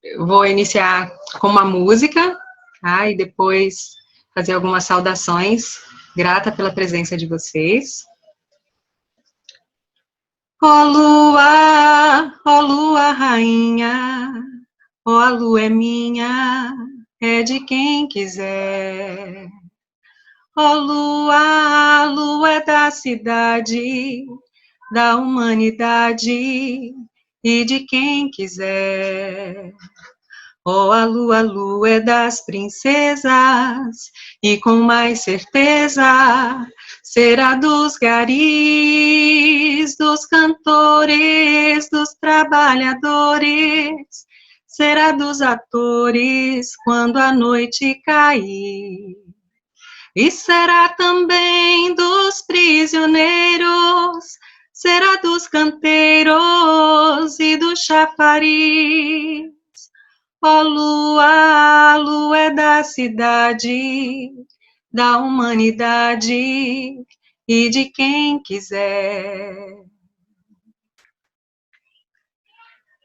eu vou iniciar com uma música, tá? E depois fazer algumas saudações. Grata pela presença de vocês. Ó lua rainha, ó a lua é minha, é de quem quiser. Ó lua, a lua é da cidade, da humanidade e de quem quiser. Ó a lua é das princesas e com mais certeza será dos garis, dos cantores, dos trabalhadores, será dos atores quando a noite cair. E será também dos prisioneiros, será dos canteiros e do chafariz. Ó lua, a lua é da cidade, da humanidade e de quem quiser.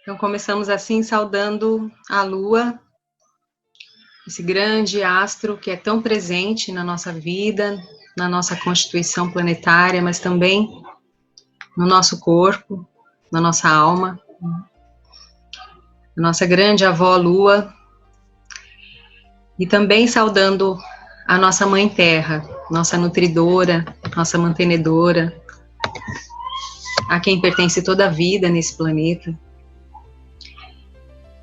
Então começamos assim saudando a lua, esse grande astro que é tão presente na nossa vida, na nossa constituição planetária, mas também no nosso corpo, na nossa alma. A nossa grande avó Lua, e também saudando a nossa Mãe Terra, nossa nutridora, nossa mantenedora, a quem pertence toda a vida nesse planeta.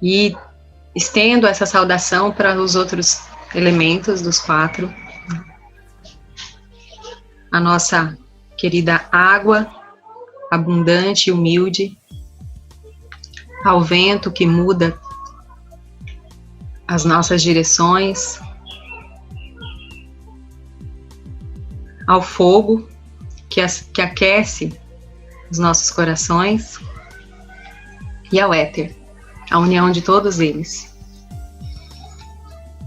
E estendo essa saudação para os outros elementos dos 4. A nossa querida água, abundante e humilde, ao vento que muda as nossas direções, ao fogo que aquece os nossos corações e ao éter, a união de todos eles.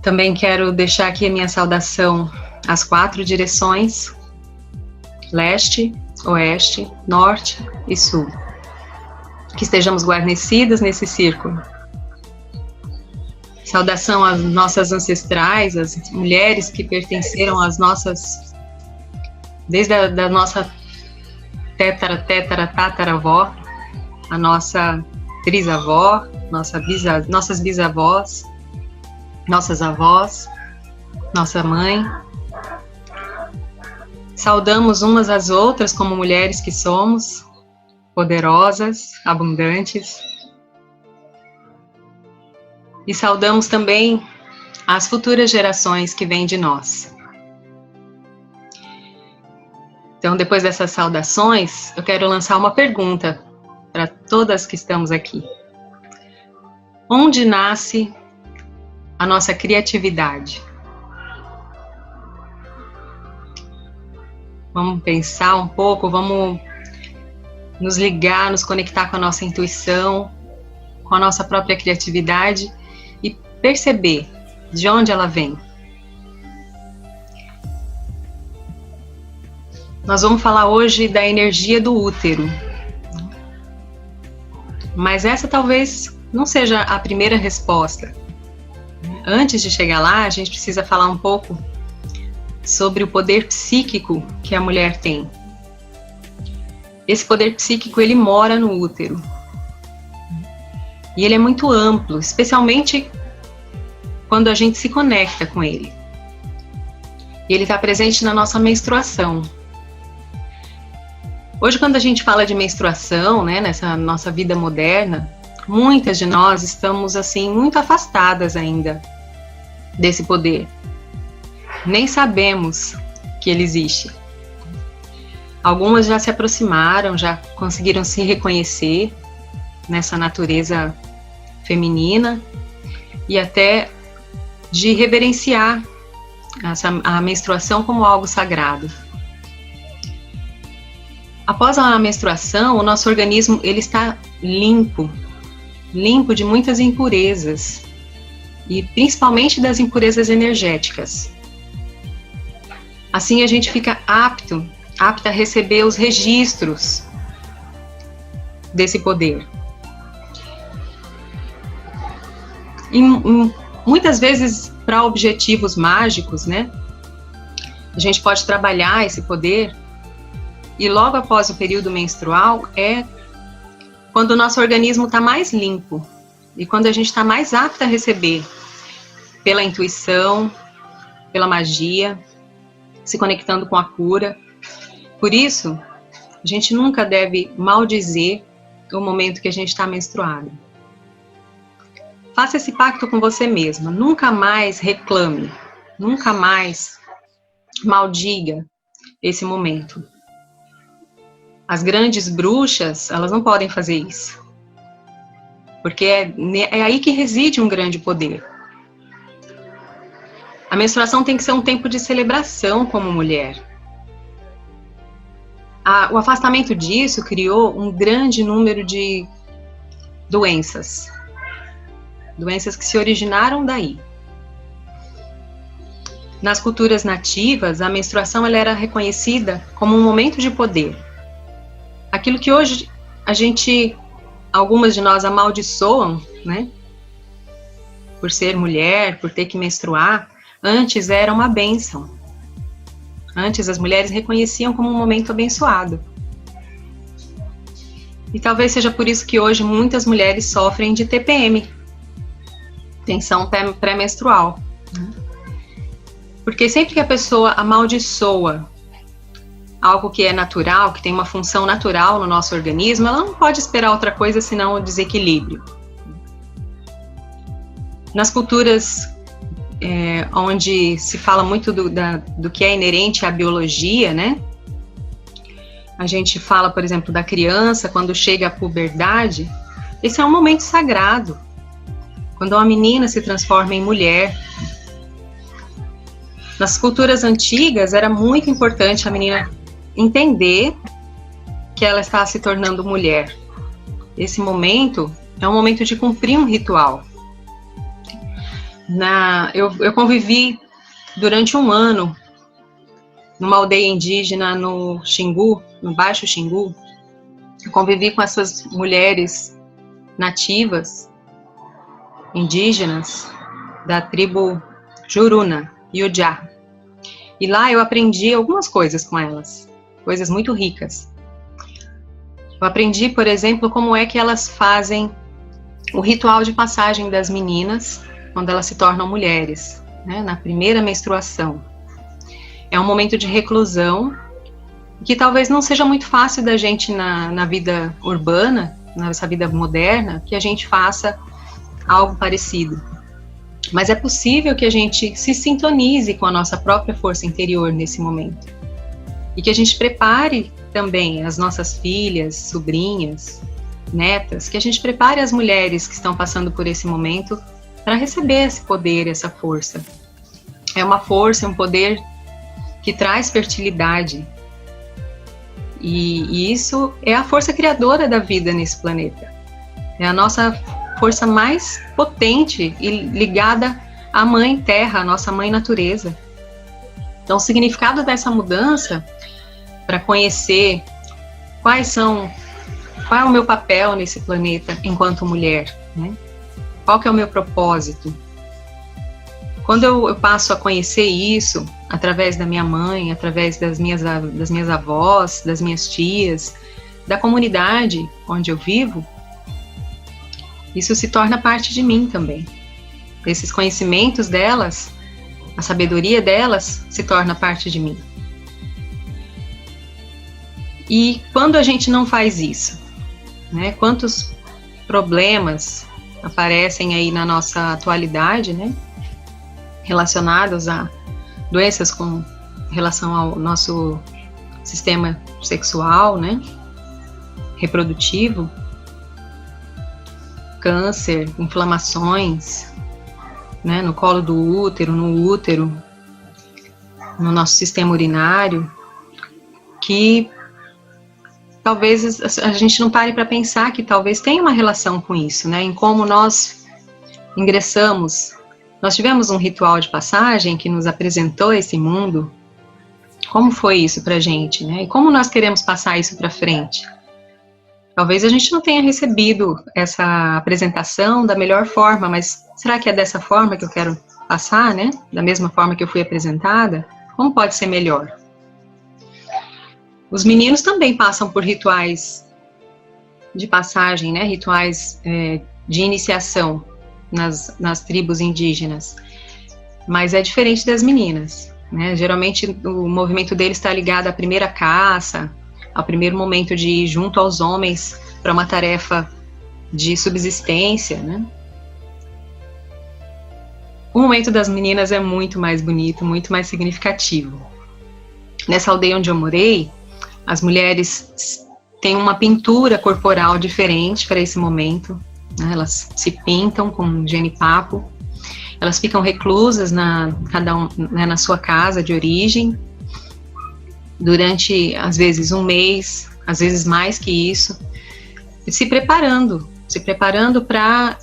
Também quero deixar aqui a minha saudação às 4 direções, leste, oeste, norte e sul. Que estejamos guarnecidos nesse círculo. Saudação às nossas ancestrais, às mulheres que pertenceram às nossas, desde a nossa tataravó, a nossa trisavó, nossas bisavós, nossas avós, nossa mãe. Saudamos umas às outras como mulheres que somos, poderosas, abundantes. E saudamos também as futuras gerações que vêm de nós. Então, depois dessas saudações, eu quero lançar uma pergunta para todas que estamos aqui. Onde nasce a nossa criatividade? Vamos pensar um pouco, vamos nos ligar, nos conectar com a nossa intuição, com a nossa própria criatividade e perceber de onde ela vem. Nós vamos falar hoje da energia do útero, mas essa talvez não seja a primeira resposta. Antes de chegar lá, a gente precisa falar um pouco sobre o poder psíquico que a mulher tem. Esse poder psíquico, ele mora no útero. E ele é muito amplo, especialmente quando a gente se conecta com ele. E ele está presente na nossa menstruação. Hoje, quando a gente fala de menstruação, né, nessa nossa vida moderna, muitas de nós estamos, assim, muito afastadas ainda desse poder. Nem sabemos que ele existe. Algumas já se aproximaram, já conseguiram se reconhecer nessa natureza feminina e até de reverenciar a menstruação como algo sagrado. Após a menstruação, o nosso organismo ele está limpo de muitas impurezas e principalmente das impurezas energéticas. Assim a gente fica apta a receber os registros desse poder. E muitas vezes, para objetivos mágicos, né? A gente pode trabalhar esse poder, e logo após o período menstrual é quando o nosso organismo está mais limpo e quando a gente está mais apto a receber pela intuição, pela magia, se conectando com a cura. Por isso, a gente nunca deve maldizer o momento que a gente está menstruado. Faça esse pacto com você mesma, nunca mais reclame, nunca mais maldiga esse momento. As grandes bruxas, elas não podem fazer isso, porque é aí que reside um grande poder. A menstruação tem que ser um tempo de celebração como mulher. O afastamento disso criou um grande número de doenças que se originaram daí. Nas culturas nativas, a menstruação ela era reconhecida como um momento de poder. Aquilo que hoje algumas de nós amaldiçoam, né? Por ser mulher, por ter que menstruar, antes era uma bênção. Antes as mulheres reconheciam como um momento abençoado. E talvez seja por isso que hoje muitas mulheres sofrem de TPM, tensão pré-menstrual. Porque sempre que a pessoa amaldiçoa algo que é natural, que tem uma função natural no nosso organismo, ela não pode esperar outra coisa senão o desequilíbrio. Nas culturas onde se fala muito do que é inerente à biologia, né? A gente fala, por exemplo, da criança, quando chega à puberdade, esse é um momento sagrado. Quando uma menina se transforma em mulher. Nas culturas antigas, era muito importante a menina entender que ela está se tornando mulher. Esse momento é um momento de cumprir um ritual. Eu convivi durante um ano numa aldeia indígena no Xingu, no Baixo Xingu. Eu convivi com essas mulheres nativas, indígenas, da tribo Juruna, Yujá. E lá eu aprendi algumas coisas com elas, coisas muito ricas. Eu aprendi, por exemplo, como é que elas fazem o ritual de passagem das meninas quando elas se tornam mulheres, né, na primeira menstruação. É um momento de reclusão que talvez não seja muito fácil da gente na vida urbana, nessa vida moderna, que a gente faça algo parecido. Mas é possível que a gente se sintonize com a nossa própria força interior nesse momento. E que a gente prepare também as nossas filhas, sobrinhas, netas, que a gente prepare as mulheres que estão passando por esse momento para receber esse poder, essa força. É uma força, um poder que traz fertilidade. E isso é a força criadora da vida nesse planeta. É a nossa força mais potente e ligada à Mãe Terra, à nossa Mãe Natureza. Então, o significado dessa mudança, para conhecer qual é o meu papel nesse planeta enquanto mulher, né? Qual que é o meu propósito? Quando eu passo a conhecer isso, através da minha mãe, através das minhas avós, das minhas tias, da comunidade onde eu vivo, isso se torna parte de mim também. Esses conhecimentos delas, a sabedoria delas, se torna parte de mim. E quando a gente não faz isso, né? Quantos problemas aparecem aí na nossa atualidade, né? Relacionados a doenças com relação ao nosso sistema sexual, né? Reprodutivo, câncer, inflamações, né? No colo do útero, no útero, no nosso sistema urinário, que talvez a gente não pare para pensar que talvez tenha uma relação com isso, né? Em como nós ingressamos. Nós tivemos um ritual de passagem que nos apresentou esse mundo. Como foi isso pra gente, né? E como nós queremos passar isso para frente? Talvez a gente não tenha recebido essa apresentação da melhor forma, mas será que é dessa forma que eu quero passar, né? Da mesma forma que eu fui apresentada? Como pode ser melhor? Os meninos também passam por rituais de passagem, né? Rituais de iniciação nas tribos indígenas, mas é diferente das meninas, né? Geralmente o movimento deles está ligado à primeira caça, ao primeiro momento de ir junto aos homens para uma tarefa de subsistência, né? O momento das meninas é muito mais bonito, muito mais significativo. Nessa aldeia onde eu morei, as mulheres têm uma pintura corporal diferente para esse momento, né? Elas se pintam com genipapo, elas ficam reclusas cada um, né, na sua casa de origem, durante, às vezes, um mês, às vezes mais que isso, se preparando para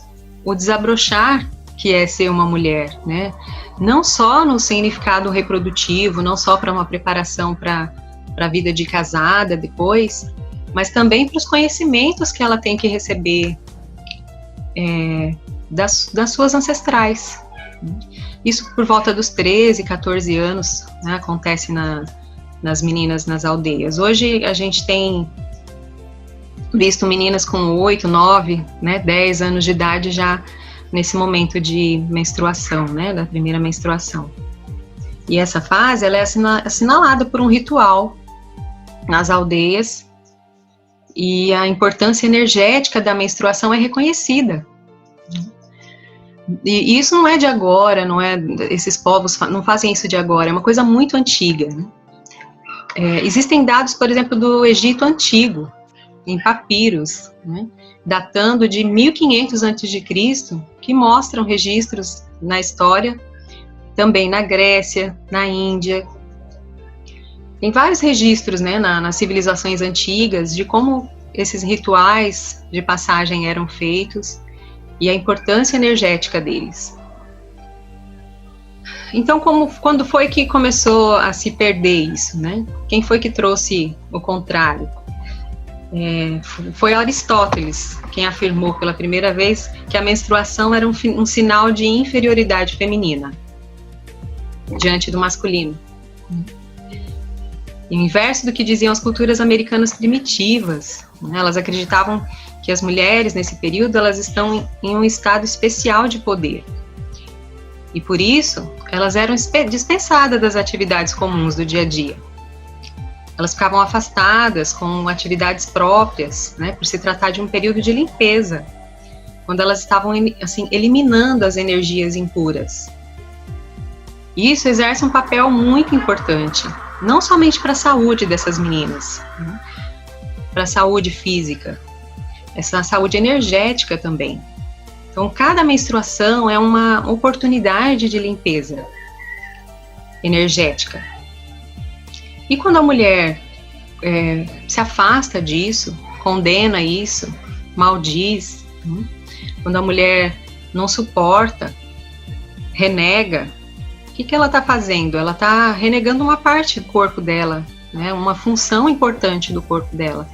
o desabrochar que é ser uma mulher, né? Não só no significado reprodutivo, não só para uma preparação para a vida de casada depois, mas também para os conhecimentos que ela tem que receber das suas ancestrais. Isso por volta dos 13, 14 anos, né, acontece nas meninas nas aldeias. Hoje a gente tem visto meninas com 8, 9, né, 10 anos de idade já nesse momento de menstruação, né, da primeira menstruação. E essa fase ela é assinalada por um ritual nas aldeias, e a importância energética da menstruação é reconhecida. E isso não é de agora, esses povos não fazem isso de agora, é uma coisa muito antiga, né? Existem dados, por exemplo, do Egito Antigo, em papiros, né, datando de 1500 a.C., que mostram registros na história, também na Grécia, na Índia. Tem vários registros, né, nas civilizações antigas de como esses rituais de passagem eram feitos e a importância energética deles. Então, quando foi que começou a se perder isso, né? Quem foi que trouxe o contrário? Foi Aristóteles quem afirmou pela primeira vez que a menstruação era um sinal de inferioridade feminina diante do masculino. E o inverso do que diziam as culturas americanas primitivas, né? Elas acreditavam que as mulheres, nesse período, elas estão em um estado especial de poder. E por isso, elas eram dispensadas das atividades comuns do dia a dia. Elas ficavam afastadas com atividades próprias, né, por se tratar de um período de limpeza, quando elas estavam assim, eliminando as energias impuras. E isso exerce um papel muito importante, não somente para a saúde dessas meninas, né, para a saúde física, essa saúde energética também. Então, cada menstruação é uma oportunidade de limpeza energética. E quando a mulher se afasta disso, condena isso, maldiz, né? Quando a mulher não suporta, renega, o que ela está fazendo? Ela está renegando uma parte do corpo dela, né? Uma função importante do corpo dela.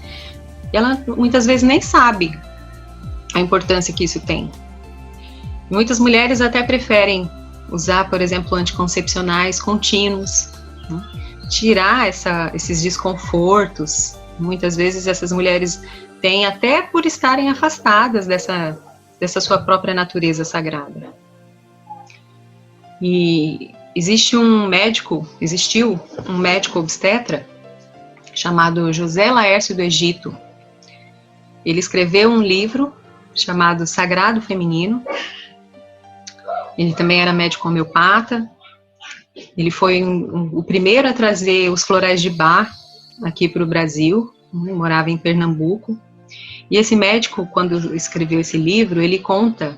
E ela muitas vezes nem sabe a importância que isso tem. Muitas mulheres até preferem usar, por exemplo, anticoncepcionais contínuos, né? Tirar esses desconfortos. Muitas vezes essas mulheres têm, até por estarem afastadas dessa sua própria natureza sagrada. E existiu um médico obstetra chamado José Laércio do Egito. Ele escreveu um livro chamado Sagrado Feminino. Ele também era médico homeopata. Ele foi o primeiro a trazer os florais de Bach aqui para o Brasil, né? Morava em Pernambuco. E esse médico, quando escreveu esse livro, ele conta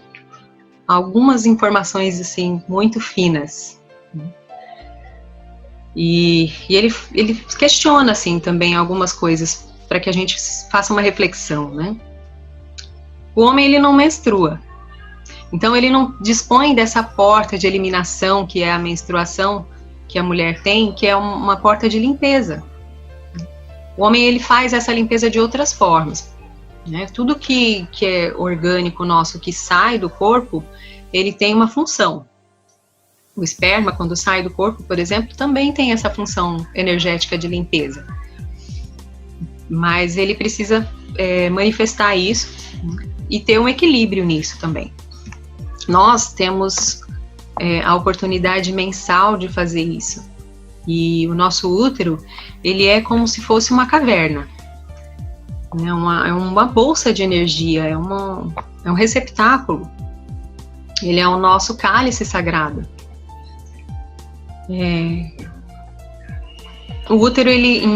algumas informações assim muito finas. E ele questiona assim também algumas coisas para que a gente faça uma reflexão, né? O homem, ele não menstrua. Então, ele não dispõe dessa porta de eliminação, que é a menstruação que a mulher tem, que é uma porta de limpeza. O homem, ele faz essa limpeza de outras formas. né? Tudo que é orgânico nosso, que sai do corpo, ele tem uma função. O esperma, quando sai do corpo, por exemplo, também tem essa função energética de limpeza. Mas ele precisa manifestar isso e ter um equilíbrio nisso também. Nós temos a oportunidade mensal de fazer isso. E o nosso útero, ele é como se fosse uma caverna. É uma bolsa de energia, é um receptáculo. Ele é o nosso cálice sagrado. O útero,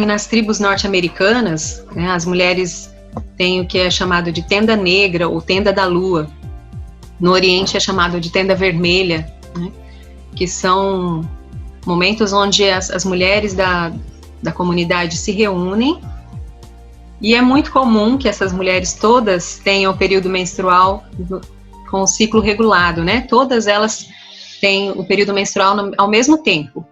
nas tribos norte-americanas, né, as mulheres têm o que é chamado de tenda negra ou tenda da lua. No Oriente é chamado de tenda vermelha, né, que são momentos onde as mulheres da comunidade se reúnem, e é muito comum que essas mulheres todas tenham o período menstrual com o ciclo regulado, né? Todas elas têm o período menstrual ao mesmo tempo.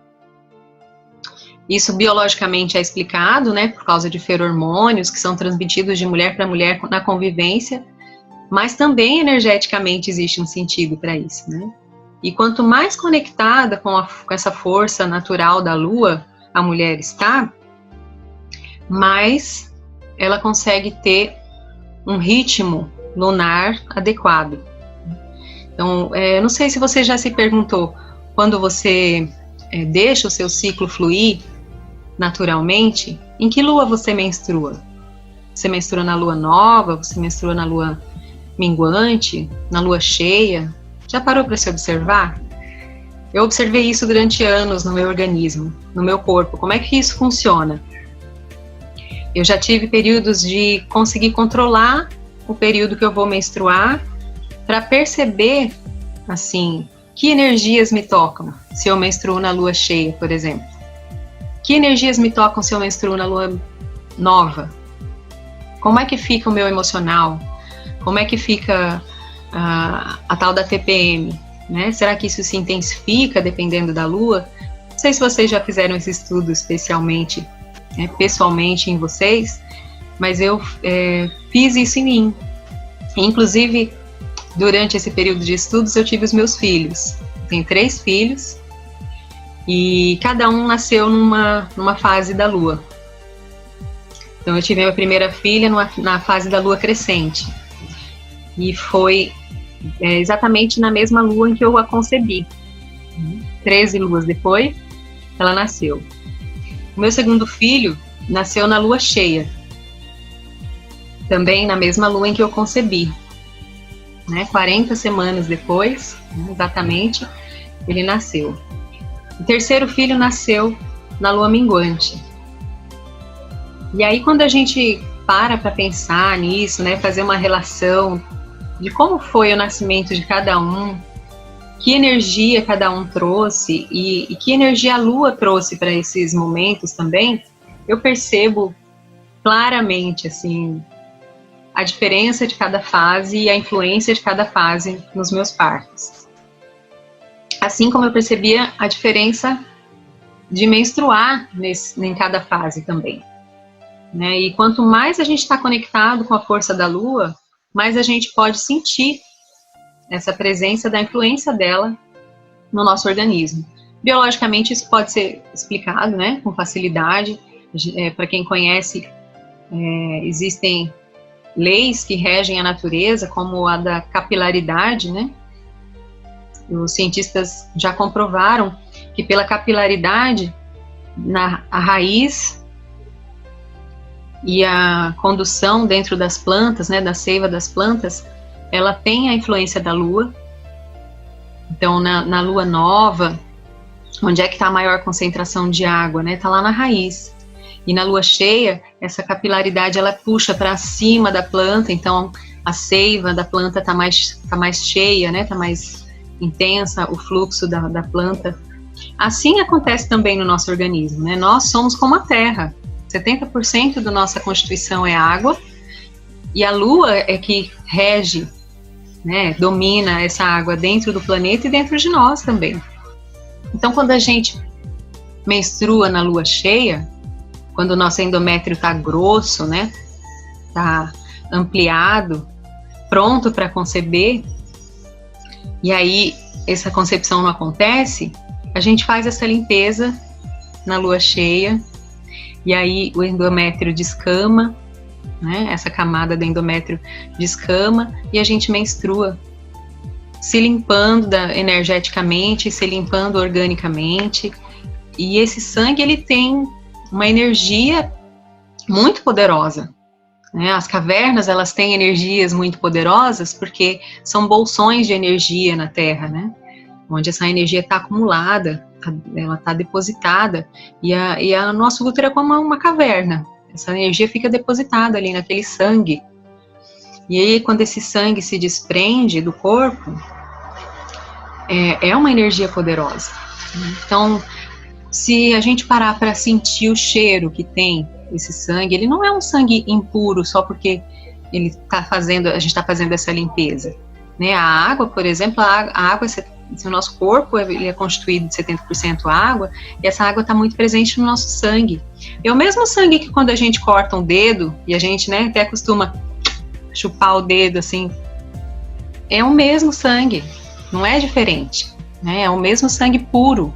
Isso biologicamente é explicado, né, por causa de feromônios que são transmitidos de mulher para mulher na convivência, mas também energeticamente existe um sentido para isso, né? E quanto mais conectada com essa força natural da lua a mulher está, mais ela consegue ter um ritmo lunar adequado. Então, não sei se você já se perguntou, quando você deixa o seu ciclo fluir naturalmente, em que lua você menstrua? Você menstrua na lua nova? Você menstrua na lua minguante? Na lua cheia? Já parou para se observar? Eu observei isso durante anos no meu organismo, no meu corpo. Como é que isso funciona? Eu já tive períodos de conseguir controlar o período que eu vou menstruar para perceber, assim, que energias me tocam se eu menstruo na lua cheia, por exemplo. Que energias me tocam se eu menstruo na lua nova? Como é que fica o meu emocional? Como é que fica a tal da TPM? Né? Será que isso se intensifica dependendo da lua? Não sei se vocês já fizeram esse estudo especialmente, pessoalmente em vocês, mas eu fiz isso em mim. Inclusive, durante esse período de estudos, eu tive os meus filhos. Eu tenho 3 filhos e cada um nasceu numa fase da lua. Então, eu tive a minha primeira filha na fase da lua crescente. E foi exatamente na mesma lua em que eu a concebi. 13 luas depois, ela nasceu. O meu segundo filho nasceu na lua cheia. Também na mesma lua em que eu concebi. 40 semanas depois, exatamente, ele nasceu. O terceiro filho nasceu na lua minguante. E aí, quando a gente para pensar nisso, fazer uma relação de como foi o nascimento de cada um, que energia cada um trouxe e que energia a lua trouxe para esses momentos também, eu percebo claramente, assim, a diferença de cada fase e a influência de cada fase nos meus partos. Assim como eu percebia a diferença de menstruar em cada fase também. E quanto mais a gente está conectado com a força da lua, mais a gente pode sentir essa presença da influência dela no nosso organismo. Biologicamente isso pode ser explicado, com facilidade. Para quem conhece, existem leis que regem a natureza, como a da capilaridade, Os cientistas já comprovaram que pela capilaridade, a raiz e a condução dentro das plantas, da seiva das plantas, ela tem a influência da lua. Então, na lua nova, onde é que está a maior concentração de água, Está lá na raiz. E na lua cheia, essa capilaridade, ela puxa para cima da planta, então a seiva da planta está mais cheia, está mais intensa, o fluxo da planta. Assim acontece também no nosso organismo, Nós somos como a terra. 70% da nossa constituição é água, e a lua é que rege, domina essa água dentro do planeta e dentro de nós também. Então, quando a gente menstrua na lua cheia, quando o nosso endométrio está grosso, está ampliado, pronto para conceber, e aí essa concepção não acontece, a gente faz essa limpeza na lua cheia, e aí o endométrio descama, né? Essa camada do endométrio descama, e a gente menstrua, se limpando energeticamente, se limpando organicamente, e esse sangue, ele tem uma energia muito poderosa, né? As cavernas, elas têm energias muito poderosas porque são bolsões de energia na Terra, né? Onde essa energia está acumulada, ela está depositada, e a nosso útero é como uma caverna. Essa energia fica depositada ali naquele sangue. E aí, quando esse sangue se desprende do corpo, é uma energia poderosa. Então, se a gente parar para sentir o cheiro que tem esse sangue, ele não é um sangue impuro só porque a gente está fazendo essa limpeza, né? A água, por exemplo, a água, o nosso corpo ele é constituído de 70% água, e essa água está muito presente no nosso sangue. É o mesmo sangue que quando a gente corta um dedo, e a gente, né, até costuma chupar o dedo assim, é o mesmo sangue, não é diferente, né? É o mesmo sangue puro.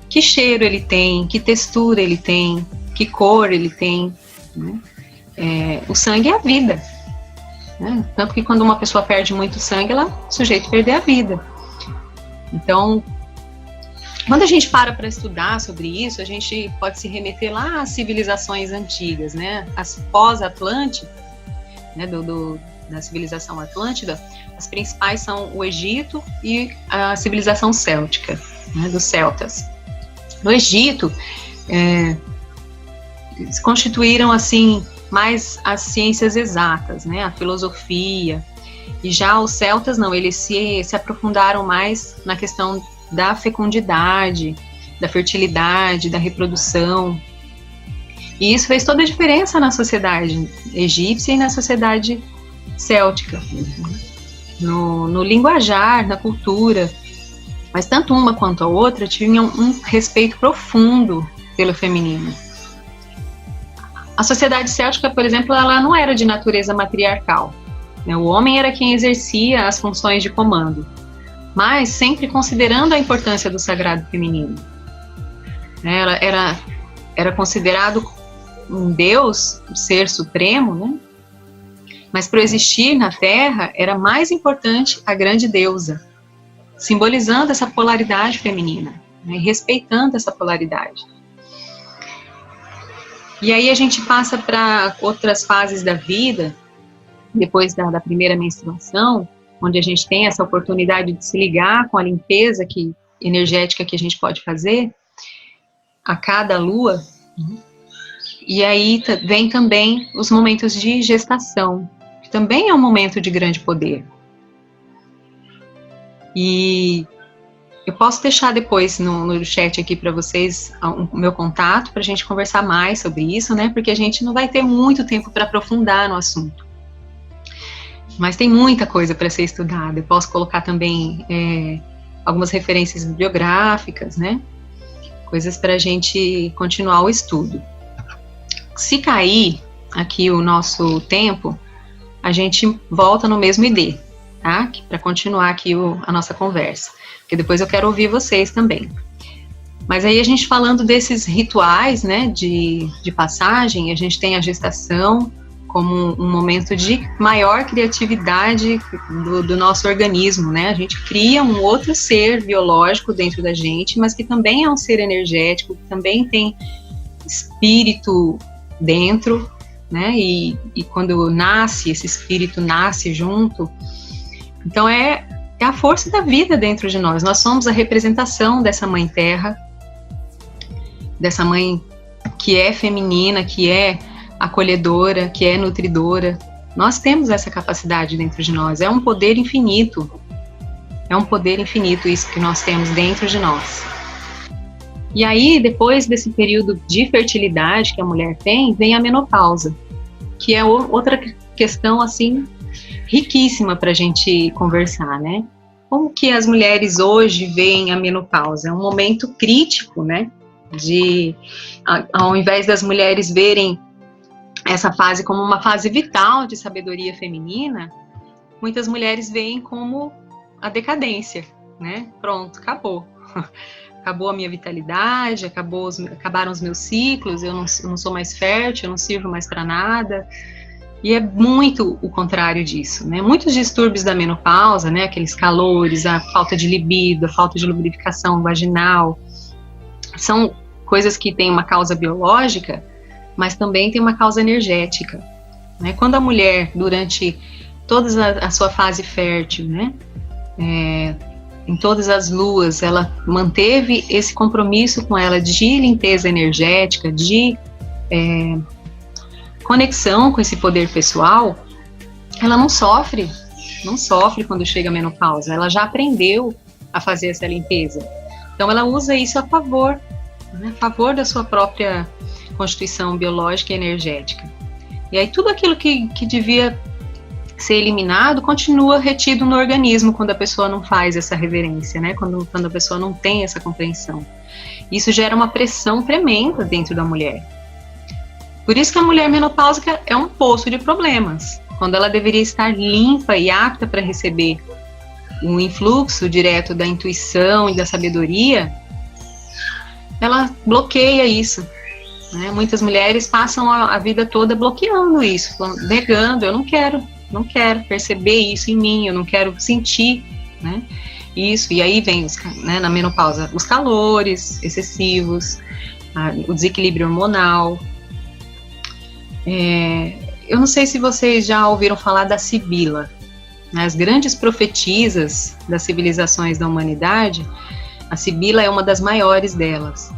Que cheiro ele tem, que textura ele tem, que cor ele tem, né? O sangue é a vida, né? Tanto que quando uma pessoa perde muito sangue, ela é sujeita a perder a vida. Então, quando a gente para estudar sobre isso, a gente pode se remeter lá às civilizações antigas, né? As pós-Atlânticas, né? Da civilização Atlântida, as principais são o Egito e a civilização céltica, né? Dos celtas. No Egito, se constituíram assim mais as ciências exatas, né, a filosofia, e já os celtas não, eles se aprofundaram mais na questão da fecundidade, da fertilidade, da reprodução, e isso fez toda a diferença na sociedade egípcia e na sociedade céltica, no linguajar, na cultura. Mas tanto uma quanto a outra tinham um respeito profundo pelo feminino. A sociedade céltica, por exemplo, ela não era de natureza matriarcal, né? O homem era quem exercia as funções de comando, mas sempre considerando a importância do sagrado feminino. Era considerado um deus, um ser supremo, né? Mas para existir na Terra era mais importante a grande deusa, simbolizando essa polaridade feminina, né, respeitando essa polaridade. E aí a gente passa para outras fases da vida, depois da primeira menstruação, onde a gente tem essa oportunidade de se ligar com a limpeza energética que a gente pode fazer a cada lua. E aí vem também os momentos de gestação, que também é um momento de grande poder. E eu posso deixar depois no chat aqui para vocês o meu contato para a gente conversar mais sobre isso, né? Porque a gente não vai ter muito tempo para aprofundar no assunto. Mas tem muita coisa para ser estudada. Eu posso colocar também algumas referências bibliográficas, né? Coisas para a gente continuar o estudo. Se cair aqui o nosso tempo, a gente volta no mesmo ID. Tá? Para continuar aqui a nossa conversa, porque depois eu quero ouvir vocês também. Mas aí a gente falando desses rituais, né, de passagem, a gente tem a gestação como um momento de maior criatividade do nosso organismo, né? A gente cria um outro ser biológico dentro da gente, mas que também é um ser energético, que também tem espírito dentro, né? E quando nasce, esse espírito nasce junto. Então é a força da vida dentro de nós. Nós somos a representação dessa mãe terra, dessa mãe que é feminina, que é acolhedora, que é nutridora. Nós temos essa capacidade dentro de nós. É um poder infinito. É um poder infinito isso que nós temos dentro de nós. E aí, depois desse período de fertilidade que a mulher tem, vem a menopausa, que é outra questão, assim, riquíssima para a gente conversar, né? Como que as mulheres hoje veem a menopausa? É um momento crítico, né? Ao invés das mulheres verem essa fase como uma fase vital de sabedoria feminina, muitas mulheres veem como a decadência, né? Pronto, acabou. Acabou a minha vitalidade, acabaram os meus ciclos, eu não sou mais fértil, eu não sirvo mais para nada. E é muito o contrário disso, né? Muitos distúrbios da menopausa, né? Aqueles calores, a falta de libido, a falta de lubrificação vaginal, são coisas que têm uma causa biológica, mas também tem uma causa energética, né? Quando a mulher, durante toda a sua fase fértil, né? Em todas as luas, ela manteve esse compromisso com ela de limpeza energética, de conexão com esse poder pessoal, ela não sofre quando chega a menopausa, ela já aprendeu a fazer essa limpeza. Então ela usa isso a favor, né, a favor da sua própria constituição biológica e energética. E aí tudo aquilo que devia ser eliminado continua retido no organismo quando a pessoa não faz essa reverência, né? Quando a pessoa não tem essa compreensão. Isso gera uma pressão tremenda dentro da mulher. Por isso que a mulher menopáusica é um poço de problemas, quando ela deveria estar limpa e apta para receber um influxo direto da intuição e da sabedoria, ela bloqueia isso, né? Muitas mulheres passam a vida toda bloqueando isso, negando, eu não quero perceber isso em mim, eu não quero sentir, né? Isso, e aí vem, né, na menopausa, os calores excessivos, o desequilíbrio hormonal. Eu não sei se vocês já ouviram falar da Sibila, né? As grandes profetisas das civilizações da humanidade, a Sibila é uma das maiores delas.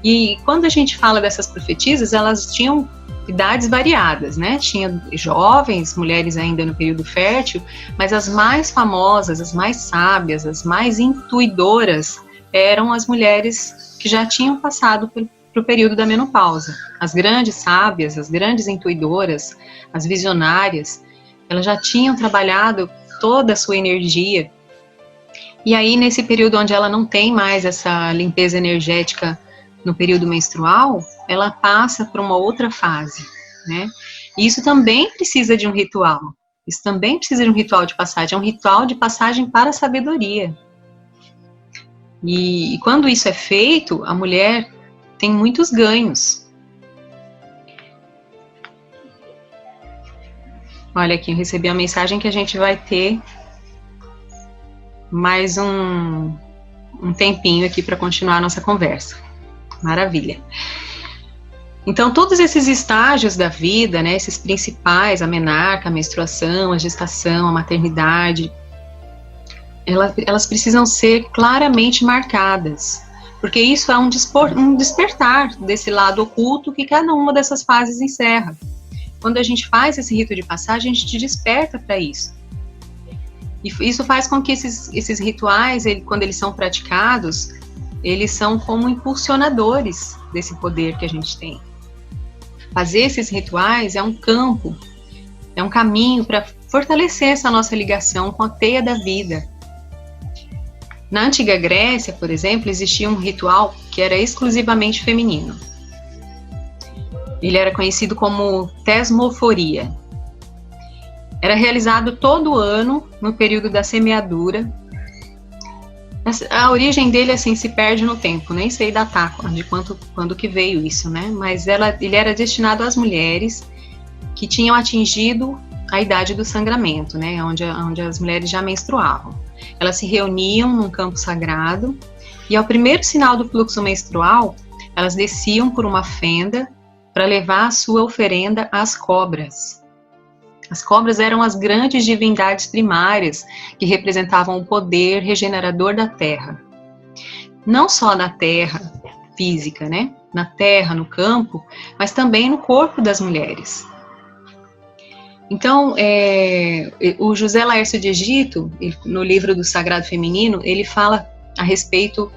E quando a gente fala dessas profetisas, elas tinham idades variadas, né? Tinha jovens, mulheres ainda no período fértil, mas as mais famosas, as mais sábias, as mais intuidoras eram as mulheres que já tinham passado para o período da menopausa. As grandes sábias, as grandes intuidoras, as visionárias, elas já tinham trabalhado toda a sua energia. E aí, nesse período onde ela não tem mais essa limpeza energética no período menstrual, ela passa para uma outra fase, né? E isso também precisa de um ritual. Isso também precisa de um ritual de passagem. É um ritual de passagem para a sabedoria. E quando isso é feito, a mulher tem muitos ganhos. Olha aqui, eu recebi a mensagem que a gente vai ter mais um tempinho aqui para continuar a nossa conversa. Maravilha. Então, todos esses estágios da vida, né, esses principais, a menarca, a menstruação, a gestação, a maternidade, elas precisam ser claramente marcadas, porque isso é um despertar desse lado oculto que cada uma dessas fases encerra. Quando a gente faz esse rito de passagem, a gente desperta para isso. E isso faz com que esses rituais, quando eles são praticados, eles são como impulsionadores desse poder que a gente tem. Fazer esses rituais é um campo, é um caminho para fortalecer essa nossa ligação com a teia da vida. Na antiga Grécia, por exemplo, existia um ritual que era exclusivamente feminino. Ele era conhecido como tesmoforia. Era realizado todo ano no período da semeadura. A origem dele, assim, se perde no tempo, nem sei datar quando que veio isso, né? Mas ele era destinado às mulheres que tinham atingido a idade do sangramento, né? Onde as mulheres já menstruavam. Elas se reuniam num campo sagrado e ao primeiro sinal do fluxo menstrual, elas desciam por uma fenda para levar a sua oferenda às cobras. As cobras eram as grandes divindades primárias que representavam o poder regenerador da terra. Não só na terra física, né? Na terra, no campo, mas também no corpo das mulheres. Então, o José Laércio de Egito, no livro do Sagrado Feminino, ele fala a respeito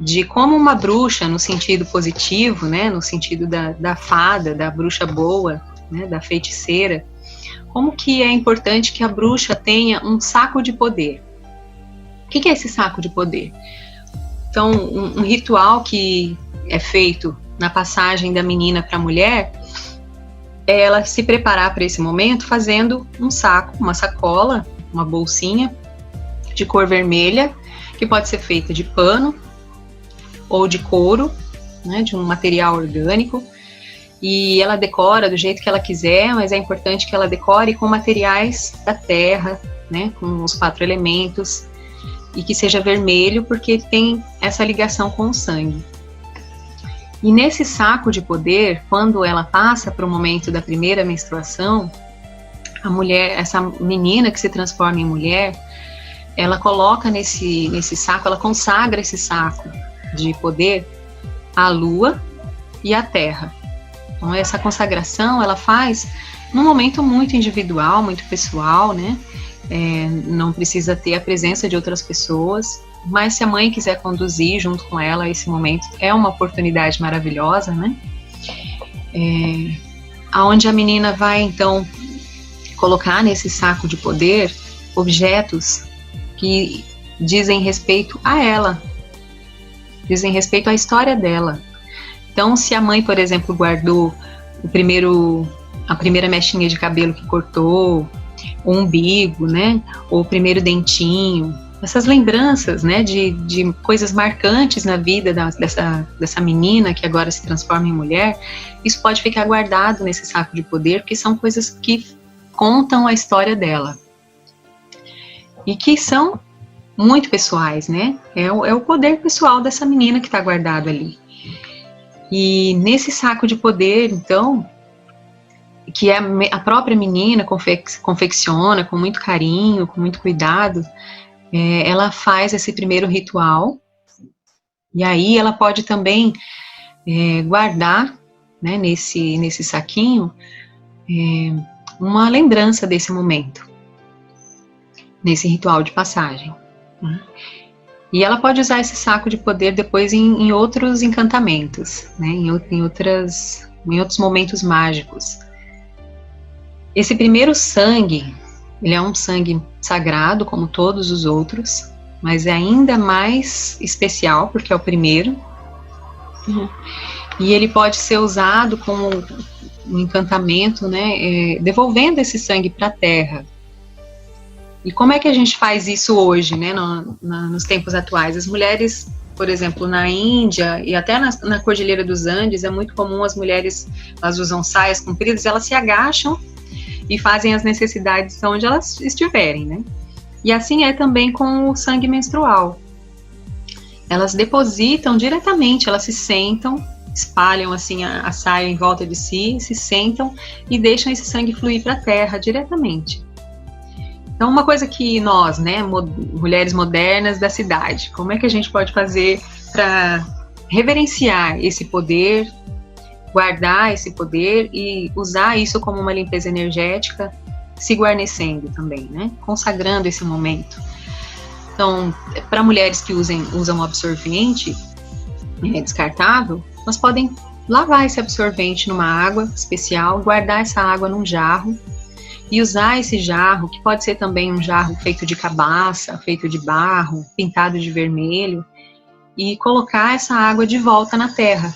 de como uma bruxa, no sentido positivo, né? No sentido da fada, da bruxa boa, né? Da feiticeira, como que é importante que a bruxa tenha um saco de poder. O que é esse saco de poder? Então, um ritual que é feito na passagem da menina para a mulher é ela se preparar para esse momento fazendo um saco, uma sacola, uma bolsinha de cor vermelha, que pode ser feita de pano ou de couro, né, de um material orgânico, e ela decora do jeito que ela quiser, mas é importante que ela decore com materiais da terra, né, com os 4 elementos, e que seja vermelho, porque tem essa ligação com o sangue. E nesse saco de poder, quando ela passa para o momento da primeira menstruação, a mulher, essa menina que se transforma em mulher, ela coloca nesse saco, ela consagra esse saco de poder à lua e à terra. Então essa consagração ela faz num momento muito individual, muito pessoal, né? Não precisa ter a presença de outras pessoas, mas se a mãe quiser conduzir junto com ela esse momento, é uma oportunidade maravilhosa, né? Aonde a menina vai então colocar nesse saco de poder objetos que dizem respeito a ela, dizem respeito à história dela. Então, se a mãe, por exemplo, guardou a primeira mechinha de cabelo que cortou, o umbigo, né, ou o primeiro dentinho, essas lembranças, né, de coisas marcantes na vida dessa menina que agora se transforma em mulher, isso pode ficar guardado nesse saco de poder, porque são coisas que contam a história dela e que são muito pessoais, né? É o poder pessoal dessa menina que está guardado ali. E nesse saco de poder, então, que a própria menina confecciona com muito carinho, com muito cuidado, ela faz esse primeiro ritual, e aí ela pode também guardar, né, nesse saquinho, uma lembrança desse momento, nesse ritual de passagem, né? E ela pode usar esse saco de poder depois em outros encantamentos, né, em outros momentos mágicos. Esse primeiro sangue, ele é um sangue sagrado, como todos os outros, mas é ainda mais especial, porque é o primeiro. E ele pode ser usado como um encantamento, né, devolvendo esse sangue para a terra. E como é que a gente faz isso hoje, né, nos tempos atuais? As mulheres, por exemplo, na Índia e até na Cordilheira dos Andes, é muito comum as mulheres, elas usam saias compridas, elas se agacham e fazem as necessidades onde elas estiverem, né? E assim é também com o sangue menstrual. Elas depositam diretamente, elas se sentam, espalham assim a saia em volta de si, se sentam e deixam esse sangue fluir para a terra diretamente. Então, uma coisa que nós, né, mulheres modernas da cidade, como é que a gente pode fazer para reverenciar esse poder, guardar esse poder e usar isso como uma limpeza energética, se guarnecendo também, né, consagrando esse momento. Então, para mulheres que usam absorvente descartável, nós podem lavar esse absorvente numa água especial, guardar essa água num jarro, e usar esse jarro, que pode ser também um jarro feito de cabaça, feito de barro, pintado de vermelho, e colocar essa água de volta na terra,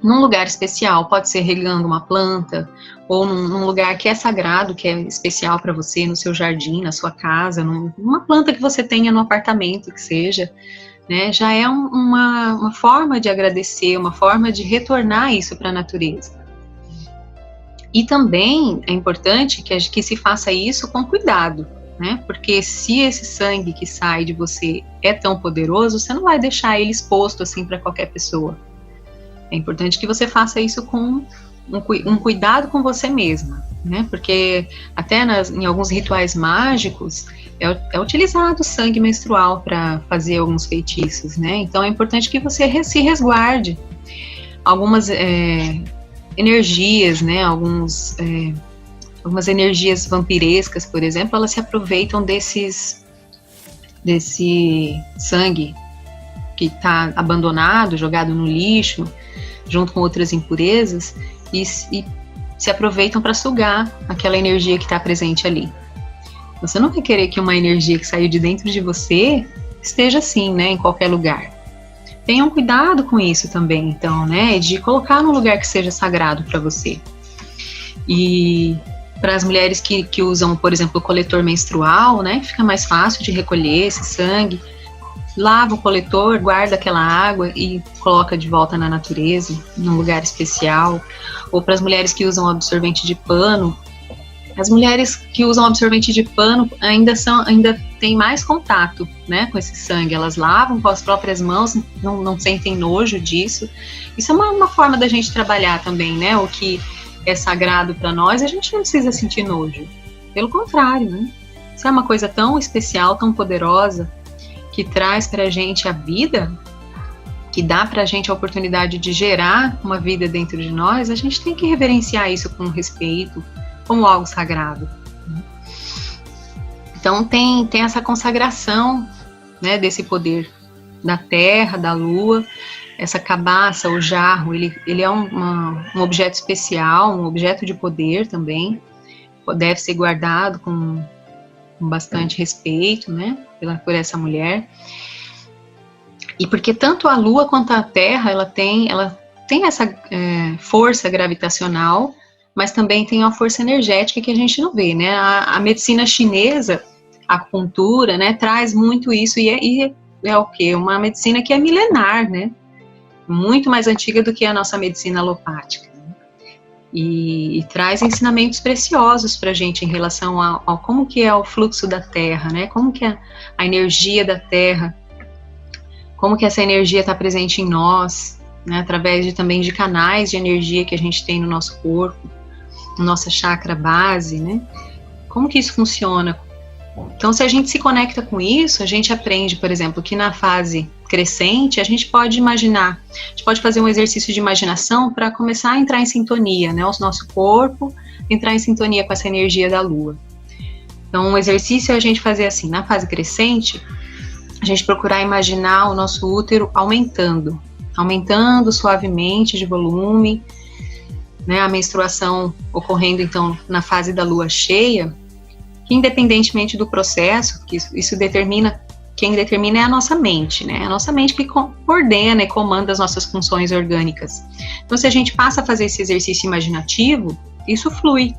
num lugar especial, pode ser regando uma planta, ou num lugar que é sagrado, que é especial para você, no seu jardim, na sua casa, numa planta que você tenha no apartamento, que seja, né, já é uma forma de agradecer, uma forma de retornar isso para a natureza. E também é importante que se faça isso com cuidado, né? Porque se esse sangue que sai de você é tão poderoso, você não vai deixar ele exposto assim para qualquer pessoa. É importante que você faça isso com um cuidado com você mesma, né? Porque até em alguns rituais mágicos é utilizado o sangue menstrual para fazer alguns feitiços, né? Então é importante que você se resguarde. Algumas energias, né, algumas energias vampirescas, por exemplo, elas se aproveitam desse sangue que está abandonado, jogado no lixo, junto com outras impurezas, e se aproveitam para sugar aquela energia que está presente ali. Você não vai querer que uma energia que saiu de dentro de você esteja assim, né, em qualquer lugar. Tenham cuidado com isso também, então, né, de colocar num lugar que seja sagrado para você. E para as mulheres que usam, por exemplo, o coletor menstrual, né, fica mais fácil de recolher esse sangue, lava o coletor, guarda aquela água e coloca de volta na natureza, num lugar especial. Ou para as mulheres que usam absorvente de pano, as mulheres que usam absorvente de pano ainda têm mais contato, né, com esse sangue. Elas lavam com as próprias mãos, não sentem nojo disso. Isso é uma forma da gente trabalhar também, né? O que é sagrado para nós, a gente não precisa sentir nojo. Pelo contrário, né? Se é uma coisa tão especial, tão poderosa, que traz para a gente a vida, que dá para a gente a oportunidade de gerar uma vida dentro de nós, a gente tem que reverenciar isso com respeito, como algo sagrado. Então tem essa consagração, né, desse poder da terra, da lua. Essa cabaça, o jarro, ele é um objeto especial, um objeto de poder também, deve ser guardado com bastante respeito, né, por essa mulher. E porque tanto a lua quanto a terra, ela tem essa força gravitacional, mas também tem uma força energética que a gente não vê, né? A medicina chinesa, a acupuntura, né, traz muito isso, e é o quê? Uma medicina que é milenar, né? Muito mais antiga do que a nossa medicina alopática. Né? E traz ensinamentos preciosos para a gente em relação ao como que é o fluxo da Terra, né? Como que é a energia da Terra, como que essa energia está presente em nós, né? Através também de canais de energia que a gente tem no nosso corpo, nossa chakra base, né? Como que isso funciona? Então, se a gente se conecta com isso, a gente aprende, por exemplo, que na fase crescente, a gente pode imaginar, a gente pode fazer um exercício de imaginação para começar a entrar em sintonia, né? O nosso corpo entrar em sintonia com essa energia da lua. Então, um exercício é a gente fazer assim, na fase crescente, a gente procurar imaginar o nosso útero aumentando suavemente de volume, né? A menstruação ocorrendo, então, na fase da lua cheia, que independentemente do processo, que isso determina, quem determina é a nossa mente, né? A nossa mente que coordena e comanda as nossas funções orgânicas. Então, se a gente passa a fazer esse exercício imaginativo, isso flui.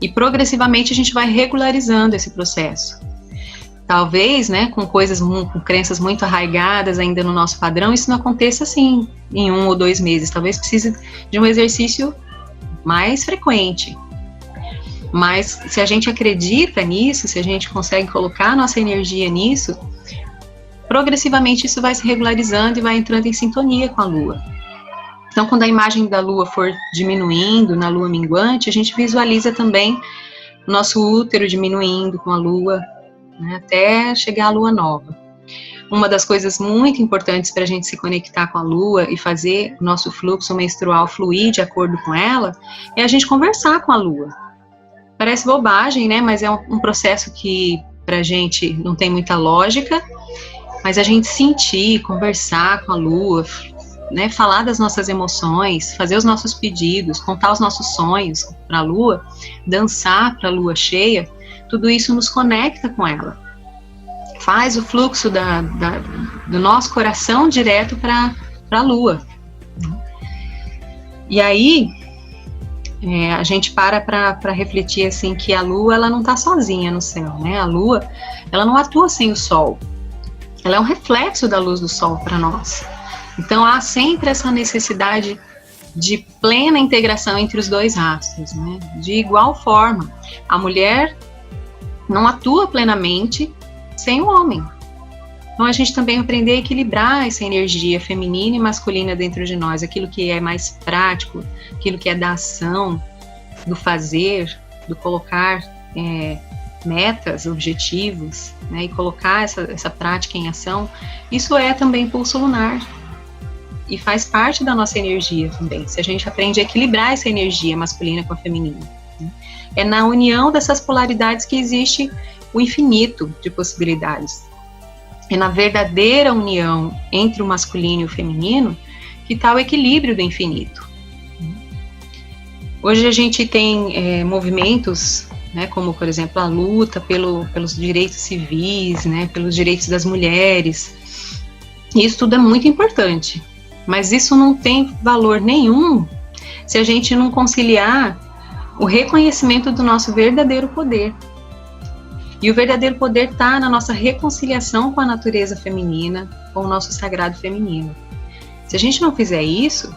E progressivamente a gente vai regularizando esse processo. Talvez, né, com crenças muito arraigadas ainda no nosso padrão, isso não aconteça assim, em 1 ou 2 meses. Talvez precise de um exercício mais frequente. Mas se a gente acredita nisso, se a gente consegue colocar a nossa energia nisso, progressivamente isso vai se regularizando e vai entrando em sintonia com a lua. Então, quando a imagem da lua for diminuindo, na lua minguante, a gente visualiza também o nosso útero diminuindo com a lua, né, até chegar à lua nova. Uma das coisas muito importantes para a gente se conectar com a lua e fazer o nosso fluxo menstrual fluir de acordo com ela, é a gente conversar com a lua. Parece bobagem, né? Mas é um processo que pra gente não tem muita lógica, mas a gente sentir, conversar com a lua, né? Falar das nossas emoções, fazer os nossos pedidos, contar os nossos sonhos para a lua, dançar para a lua cheia, tudo isso nos conecta com ela. Faz o fluxo do nosso coração direto para a lua. E aí, a gente para refletir assim que a lua ela não está sozinha no céu, né? A lua ela não atua sem o sol, ela é um reflexo da luz do sol para nós. Então há sempre essa necessidade de plena integração entre os dois astros, né? De igual forma, a mulher não atua plenamente sem o homem. Então a gente também aprender a equilibrar essa energia feminina e masculina dentro de nós, aquilo que é mais prático, aquilo que é da ação, do fazer, do colocar metas, objetivos, né, e colocar essa prática em ação, isso é também pulso lunar e faz parte da nossa energia também, se a gente aprende a equilibrar essa energia masculina com a feminina. Né? É na união dessas polaridades que existe o infinito de possibilidades. É na verdadeira união entre o masculino e o feminino que está o equilíbrio do infinito. Hoje a gente tem movimentos, né, como, por exemplo, a luta pelos direitos civis, né, pelos direitos das mulheres. E isso tudo é muito importante, mas isso não tem valor nenhum se a gente não conciliar o reconhecimento do nosso verdadeiro poder. E o verdadeiro poder está na nossa reconciliação com a natureza feminina, com o nosso sagrado feminino. Se a gente não fizer isso,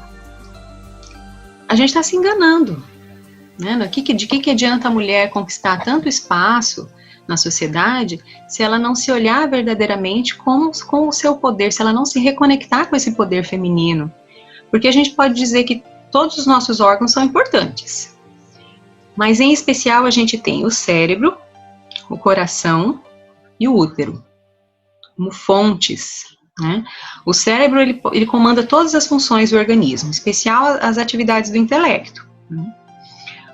a gente está se enganando. Né? De que adianta a mulher conquistar tanto espaço na sociedade se ela não se olhar verdadeiramente com o seu poder, se ela não se reconectar com esse poder feminino? Porque a gente pode dizer que todos os nossos órgãos são importantes, mas em especial a gente tem o cérebro, o coração e o útero, como fontes. Né? O cérebro ele comanda todas as funções do organismo, em especial as atividades do intelecto. Né?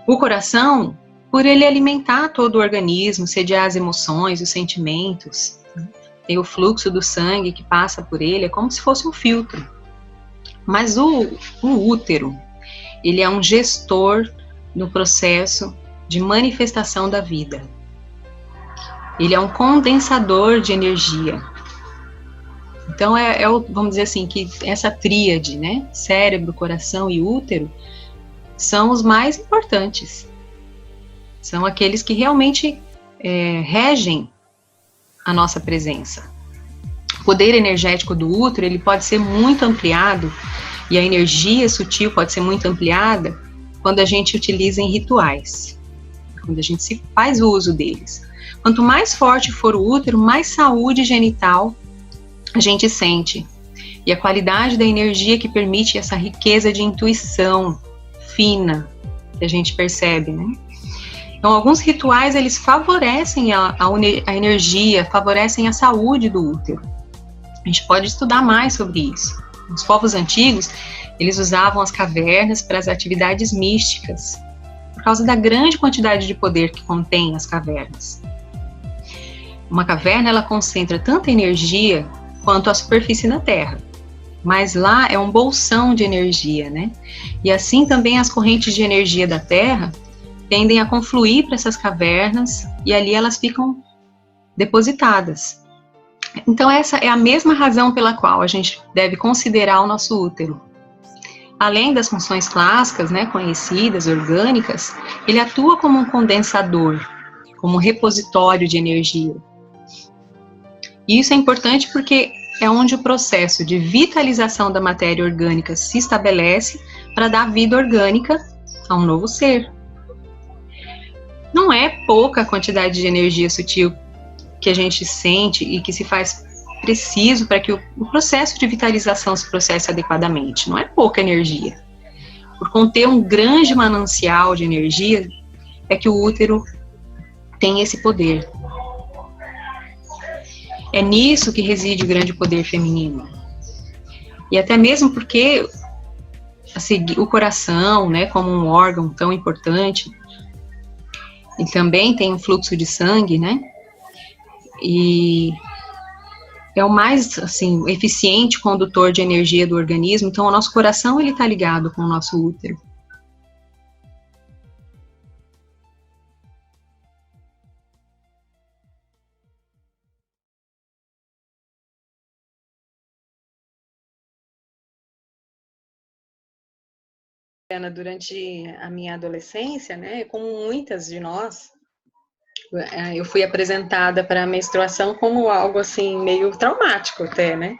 O coração, por ele alimentar todo o organismo, sediar as emoções, os sentimentos, né? Tem o fluxo do sangue que passa por ele, é como se fosse um filtro. Mas o útero, ele é um gestor no processo de manifestação da vida. Ele é um condensador de energia. Então, vamos dizer assim, que essa tríade, né, cérebro, coração e útero, são os mais importantes. São aqueles que realmente regem a nossa presença. O poder energético do útero, ele pode ser muito ampliado, e a energia sutil pode ser muito ampliada quando a gente utiliza em rituais, quando a gente se faz uso deles. Quanto mais forte for o útero, mais saúde genital a gente sente. E a qualidade da energia que permite essa riqueza de intuição fina que a gente percebe, né? Então, alguns rituais, eles favorecem a energia, favorecem a saúde do útero. A gente pode estudar mais sobre isso. Os povos antigos, eles usavam as cavernas para as atividades místicas, por causa da grande quantidade de poder que contém as cavernas. Uma caverna, ela concentra tanta energia quanto a superfície da Terra, mas lá é um bolsão de energia, né? E assim também as correntes de energia da Terra tendem a confluir para essas cavernas e ali elas ficam depositadas. Então essa é a mesma razão pela qual a gente deve considerar o nosso útero. Além das funções clássicas, né, conhecidas, orgânicas, ele atua como um condensador, como um repositório de energia. E isso é importante porque é onde o processo de vitalização da matéria orgânica se estabelece para dar vida orgânica a um novo ser. Não é pouca a quantidade de energia sutil que a gente sente e que se faz preciso para que o processo de vitalização se processe adequadamente. Não é pouca energia. Por conter um grande manancial de energia, é que o útero tem esse poder. É nisso que reside o grande poder feminino. E até mesmo porque o coração, né, como um órgão tão importante, e também tem um fluxo de sangue, né? E é o mais, assim, eficiente condutor de energia do organismo. Então, o nosso coração, ele está ligado com o nosso útero. Durante a minha adolescência, né, como muitas de nós, eu fui apresentada para a menstruação como algo assim meio traumático até, né?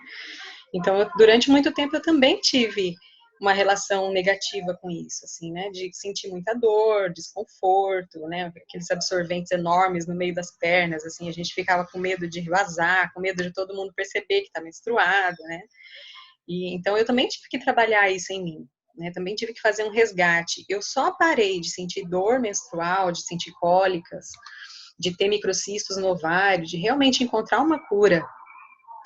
Então, durante muito tempo eu também tive uma relação negativa com isso, assim, né? De sentir muita dor, desconforto, né? Aqueles absorventes enormes no meio das pernas, assim, a gente ficava com medo de vazar, com medo de todo mundo perceber que está menstruada, né? E então eu também tive que trabalhar isso em mim. Né, também tive que fazer um resgate. Eu só parei de sentir dor menstrual, de sentir cólicas, de ter microcistos no ovário, de realmente encontrar uma cura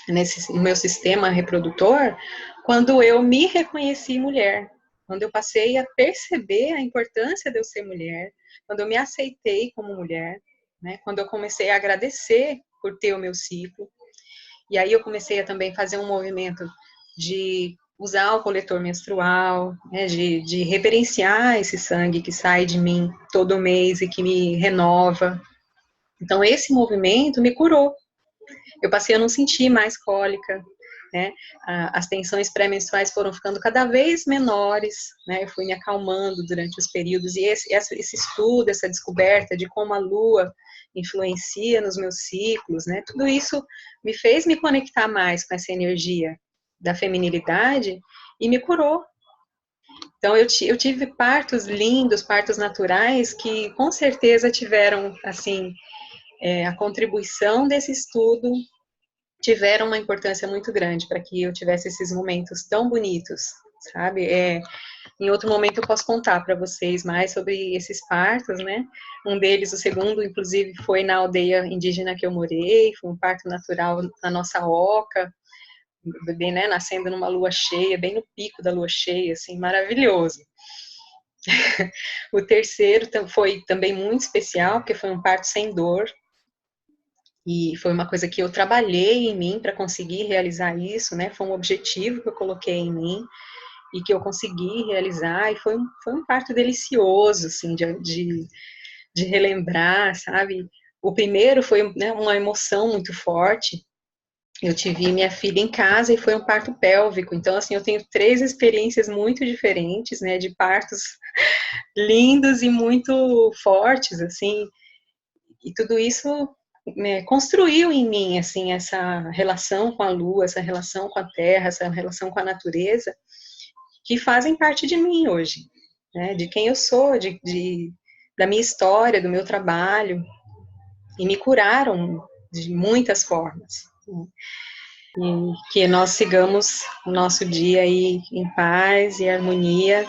no meu sistema reprodutor, quando eu me reconheci mulher, quando eu passei a perceber a importância de eu ser mulher, quando eu me aceitei como mulher, né, quando eu comecei a agradecer por ter o meu ciclo, e aí eu comecei a também fazer um movimento de usar o coletor menstrual, né, de reverenciar esse sangue que sai de mim todo mês e que me renova. Então, esse movimento me curou. Eu passei a não sentir mais cólica, né? As tensões pré-menstruais foram ficando cada vez menores, né? Eu fui me acalmando durante os períodos, e esse estudo, essa descoberta de como a lua influencia nos meus ciclos, né? Tudo isso me fez me conectar mais com essa energia da feminilidade e me curou. Então, eu tive partos lindos, partos naturais, que com certeza tiveram, assim, a contribuição desse estudo, tiveram uma importância muito grande para que eu tivesse esses momentos tão bonitos, sabe? Em outro momento eu posso contar para vocês mais sobre esses partos, né? Um deles, o segundo, inclusive, foi na aldeia indígena que eu morei, foi um parto natural na nossa oca, o bebê, né, nascendo numa lua cheia, bem no pico da lua cheia, assim, maravilhoso. O terceiro foi também muito especial, porque foi um parto sem dor, e foi uma coisa que eu trabalhei em mim para conseguir realizar isso, né? Foi um objetivo que eu coloquei em mim e que eu consegui realizar, e foi um parto delicioso, assim, de relembrar, sabe? O primeiro foi, né, uma emoção muito forte. Eu tive minha filha em casa e foi um parto pélvico, então, assim, eu tenho 3 experiências muito diferentes, né, de partos lindos e muito fortes, assim, e tudo isso, né, construiu em mim, assim, essa relação com a lua, essa relação com a terra, essa relação com a natureza, que fazem parte de mim hoje, né, de quem eu sou, da minha história, do meu trabalho, e me curaram de muitas formas. E que nós sigamos o nosso dia aí em paz e harmonia,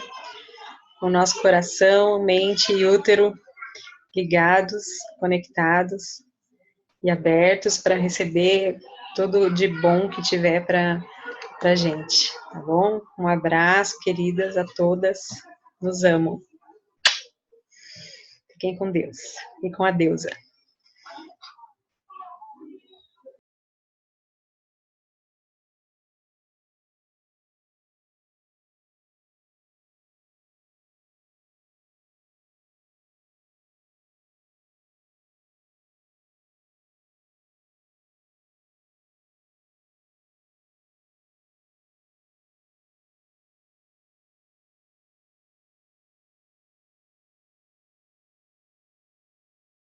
com o nosso coração, mente e útero ligados, conectados e abertos para receber tudo de bom que tiver para a gente, tá bom? Um abraço, queridas, a todas, nos amo. Fiquem com Deus e com a deusa.